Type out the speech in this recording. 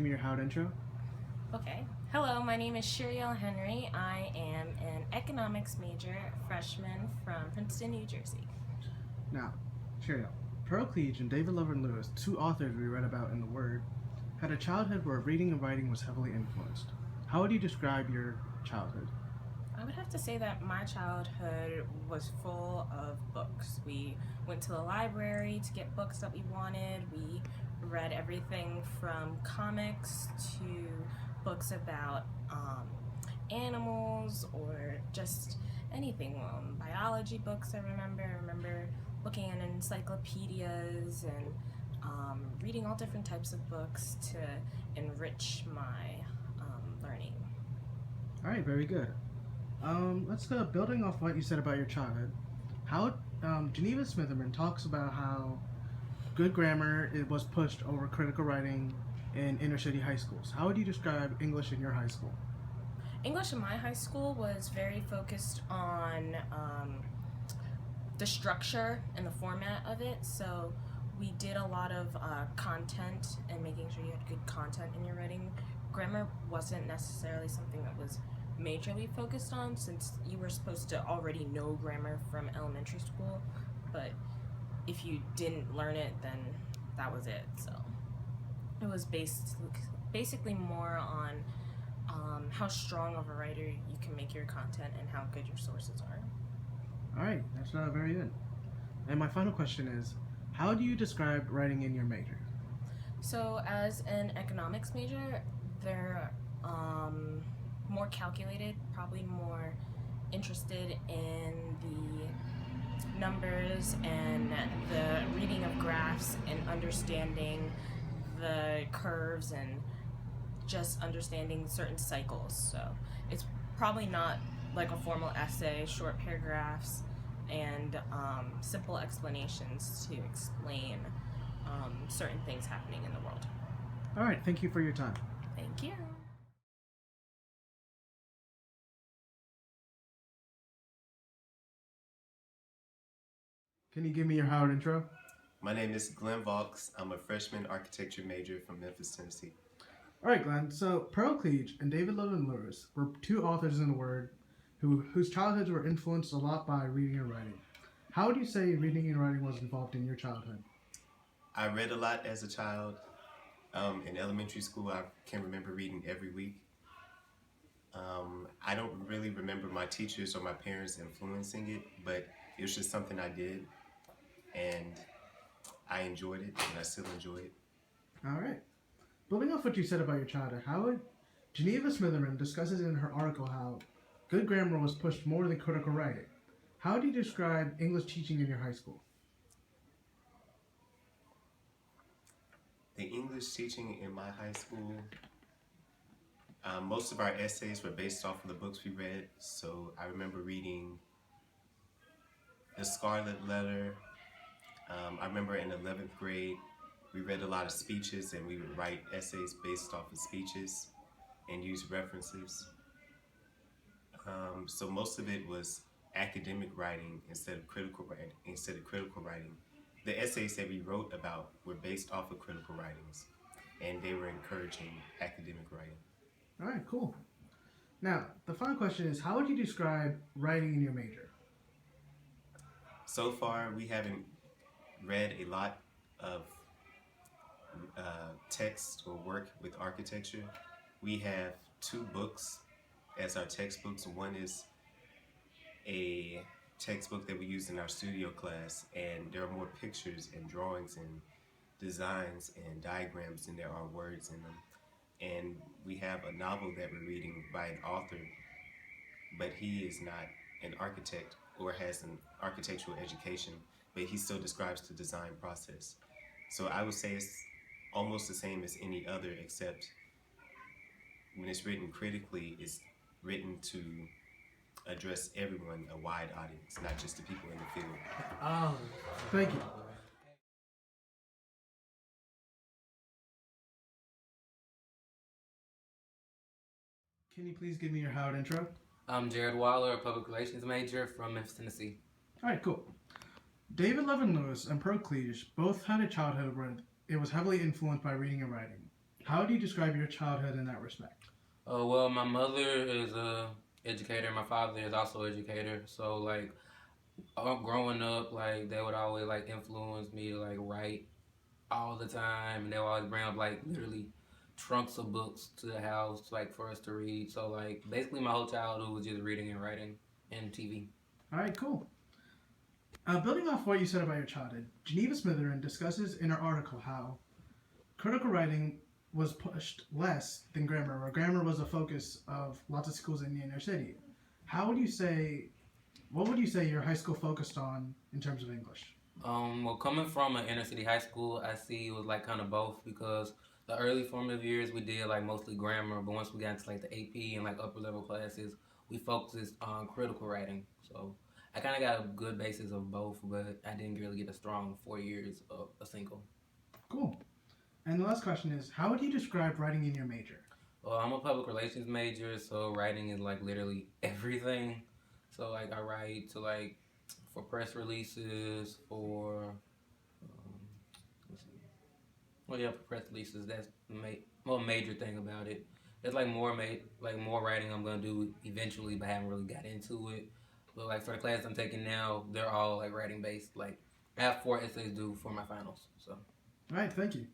Give me your Howard intro. Okay. Hello, my name is Shiriel Henry. I am an economics major, freshman from Princeton, New Jersey. Now, Cheerio. Pearl Cleage and David Lovren Lewis, two authors we read about in the Word, had a childhood where reading and writing was heavily influenced. How would you describe your childhood? I would have to say that my childhood was full of books. We went to the library to get books that we wanted. We read everything from comics to books about animals or just anything. Biology books, I remember looking at encyclopedias and reading all different types of books to enrich my learning. All right, very good. Let's go building off what you said about your childhood. How Geneva Smitherman talks about how good grammar it was pushed over critical writing in inner city high schools. How would you describe English in your high school? English in my high school was very focused on the structure and the format of it. So we did a lot of content and making sure you had good content in your writing. Grammar wasn't necessarily something that was majorly focused on since you were supposed to already know grammar from elementary school. But if you didn't learn it, then that was it. So it was basically more on how strong of a writer you can make your content and how good your sources are. All right, that's very good. And my final question is, how do you describe writing in your major? So, as an economics major, they're more calculated, probably more interested in the numbers and the reading of graphs and understanding the curves and just understanding certain cycles. So it's probably not like a formal essay, short paragraphs, and simple explanations to explain certain things happening in the world. All right, thank you for your time. Thank you. Can you give me your Howard intro? My name is Glenn Vaux. I'm a freshman architecture major from Memphis, Tennessee. All right, Glenn. So Pearl Cleage and David Logan Lewis were two authors in the Word whose childhoods were influenced a lot by reading and writing. How would you say reading and writing was involved in your childhood? I read a lot as a child. In elementary school, I can remember reading every week. I don't really remember my teachers or my parents influencing it, but it was just something I did, and I enjoyed it, and I still enjoy it. All right. Building off what you said about your childhood, how would Geneva Smitherman discusses in her article how good grammar was pushed more than critical writing. How do you describe English teaching in your high school? The English teaching in my high school, most of our essays were based off of the books we read. So I remember reading The Scarlet Letter. I remember in 11th grade, we read a lot of speeches and we would write essays based off of speeches and use references. So most of it was academic writing instead of critical writing. The essays that we wrote about were based off of critical writings, and they were encouraging academic writing. All right, cool. Now, the final question is, how would you describe writing in your major? So far, we haven't read a lot of text or work with architecture. We have two books as our textbooks. One is a textbook that we use in our studio class, and there are more pictures and drawings and designs and diagrams than there are words in them. And we have a novel that we're reading by an author, but he is not an architect or has an architectural education, but he still describes the design process. So I would say it's almost the same as any other, except when it's written critically, it's written to address everyone, a wide audience, not just the people in the field. Oh, thank you. Can you please give me your Howard intro? I'm Jared Waller, a public relations major from Memphis, Tennessee. All right, cool. David Levin Lewis and Pearl Cleage both had a childhood where it was heavily influenced by reading and writing. How do you describe your childhood in that respect? Well, my mother is a educator. My father is also an educator. So like, growing up, like they would always like influence me to like write all the time, and they would always bring up like literally trunks of books to the house like for us to read. So like basically, my whole childhood was just reading and writing and TV. All right, cool. Building off what you said about your childhood, Geneva Smitherin discusses in her article how critical writing was pushed less than grammar, where grammar was a focus of lots of schools in the inner city. How would you say, what would you say your high school focused on in terms of English? Well, coming from an inner city high school, I see it was like kind of both because the early formative years we did like mostly grammar, but once we got into like the AP and like upper level classes, we focused on critical writing. So I kind of got a good basis of both, but I didn't really get a strong 4 years of a single. Cool. And the last question is, how would you describe writing in your major? Well, I'm a public relations major, so writing is like literally everything. So like I write to like for press releases, for let's see, well yeah, for press releases. That's the major thing about it. There's like like more writing I'm gonna do eventually, but I haven't really got into it. But like for the class I'm taking now, they're all like writing based. Like I have 4 essays due for my finals. So. All right, thank you.